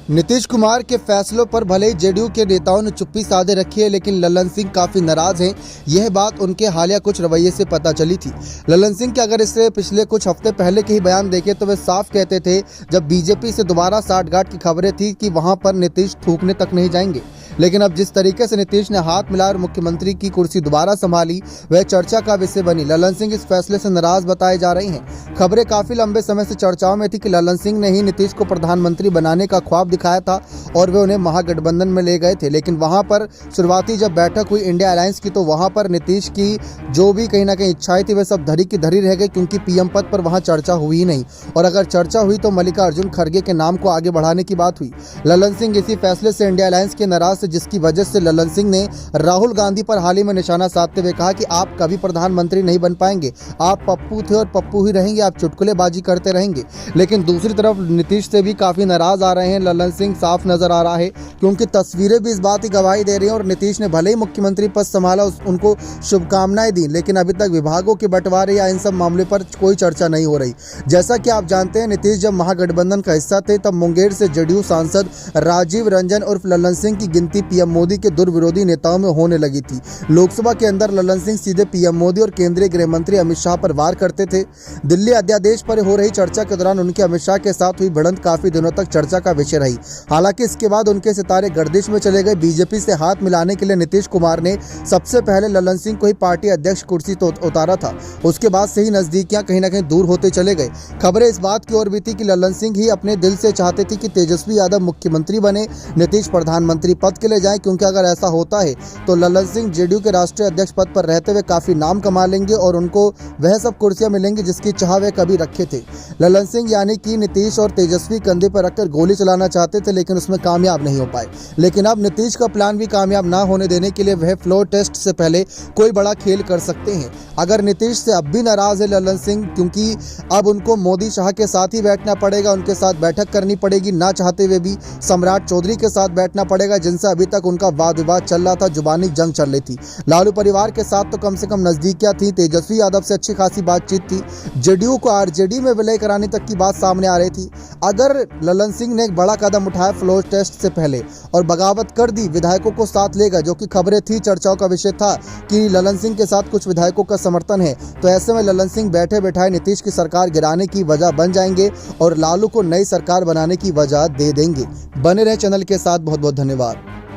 नीतीश कुमार के फैसलों पर भले ही जेडीयू के नेताओं ने चुप्पी साधे रखी है, लेकिन ललन सिंह काफी नाराज हैं। यह बात उनके हालिया कुछ रवैये से पता चली थी। ललन सिंह के अगर इससे पिछले कुछ हफ्ते पहले के ही बयान देखे तो वे साफ कहते थे, जब बीजेपी से दोबारा साठगांठ की खबरें थी कि वहां पर नीतीश थूकने तक नहीं जाएंगे। लेकिन अब जिस तरीके से नीतीश ने हाथ मिला और मुख्यमंत्री की कुर्सी दोबारा संभाली, वह चर्चा का विषय बनी। ललन सिंह इस फैसले से नाराज बताए जा रहे हैं। खबरें काफी लंबे समय से चर्चाओं में थी कि ललन सिंह ने ही नीतीश को प्रधानमंत्री बनाने का ख्वाब दिखाया था और वे उन्हें महागठबंधन में ले गए थे। लेकिन वहां पर शुरुआती जब बैठक हुई इंडिया अलायंस की, तो वहां पर नीतीश की जो भी कहीं ना कहीं इच्छाएं थी वे सब धरी की धरी रह गई, क्योंकि पीएम पद पर वहां चर्चा हुई ही नहीं। और अगर चर्चा हुई तो मल्लिकार्जुन खड़गे के नाम को आगे बढ़ाने की बात हुई। ललन सिंह इसी फैसले से इंडिया अलायंस के नाराज थे, जिसकी वजह से ललन सिंह ने राहुल गांधी पर हाल ही में निशाना साधते हुए कहा कि आप कभी प्रधानमंत्री नहीं बन पाएंगे, आप पप्पू थे और पप्पू ही रहेंगे, आप चुटकुलेबाजी करते रहेंगे। लेकिन दूसरी तरफ नीतीश से भी काफी नाराज आ रहे हैं ललन सिंह, साफ नजर आ रहा है, क्योंकि तस्वीरें भी इस बात की गवाही दे रही हैं। और नीतीश ने भले ही मुख्यमंत्री पद संभाला, उनको शुभकामनाएं दी, लेकिन अभी तक विभागों के बंटवारे या इन सब मामले पर कोई चर्चा नहीं हो रही। जैसा कि आप जानते हैं, नीतीश जब महागठबंधन का हिस्सा थे तब मुंगेर से जेडीयू सांसद राजीव रंजन उर्फ ललन सिंह की गिनती पीएम मोदी के दुर्विरोधी नेताओं में होने लगी थी। लोकसभा के अंदर ललन सिंह सीधे पीएम मोदी और केंद्रीय गृह मंत्री अमित शाह पर वार करते थे। दिल्ली अध्यादेश पर हो रही चर्चा के दौरान उनके अमित शाह के साथ हुई भिड़ंत काफी दिनों तक चर्चा का विषय रही। हालांकि इसके बाद उनके सितारे गर्दिश में चले गए। बीजेपी से हाथ मिलाने के लिए नीतीश कुमार ने सबसे पहले ललन सिंह को ही पार्टी अध्यक्ष कुर्सी तो उतारा था। उसके बाद से ही नजदीकियां कहीं ना कहीं दूर होते चले गए। खबरें इस बात की ओर भी थी कि ललन सिंह ही अपने दिल से चाहते थे कि तेजस्वी यादव मुख्यमंत्री बने, नीतीश प्रधानमंत्री पद के लिए जाए, क्योंकि अगर ऐसा होता है तो ललन सिंह जेडीयू के राष्ट्रीय अध्यक्ष पद पर रहते हुए काफी नाम कमा लेंगे और उनको वह सब कुर्सियां मिलेंगी जिसकी चाह वे कभी रखे थे। ललन सिंह यानी कि नीतीश और तेजस्वी कंधे पर रखकर गोली चलाना चाहते थे, लेकिन उसमें कामयाब नहीं हो पाए। लेकिन अब नीतीश का प्लान भी कामयाब ना होने देने के लिए वह फ्लोर टेस्ट से पहले कोई बड़ा खेल कर सकते हैं। अगर नीतीश से अब भी नाराज है ललन सिंह, क्योंकि अब उनको मोदी शाह के साथ ही बैठना पड़ेगा, उनके साथ बैठक करनी पड़ेगी, ना चाहते हुए भी सम्राट चौधरी के साथ बैठना पड़ेगा, जिनसे अभी तक उनका वाद विवाद चल रहा था, जुबानी जंग चल रही थी। लालू परिवार के साथ तो कम से कम नजदीकियां थी, तेजस्वी यादव से अच्छी खासी बातचीत थी, जेडीयू को आरजेडी में विलय कराने तक की बात सामने आ रही थी। अगर ललन सिंह ने एक बड़ा कदम उठाया फ्लोर टेस्ट से पहले और बगावत कर दी, विधायकों को साथ लेगा, जो कि खबरें थी, चर्चाओं का विषय था कि ललन सिंह के साथ कुछ विधायकों का समर्थन है, तो ऐसे में ललन सिंह बैठे बैठाए नीतीश की सरकार गिराने की वजह बन जाएंगे और लालू को नई सरकार बनाने की वजह दे देंगे। बने रहे चैनल के साथ। बहुत बहुत धन्यवाद।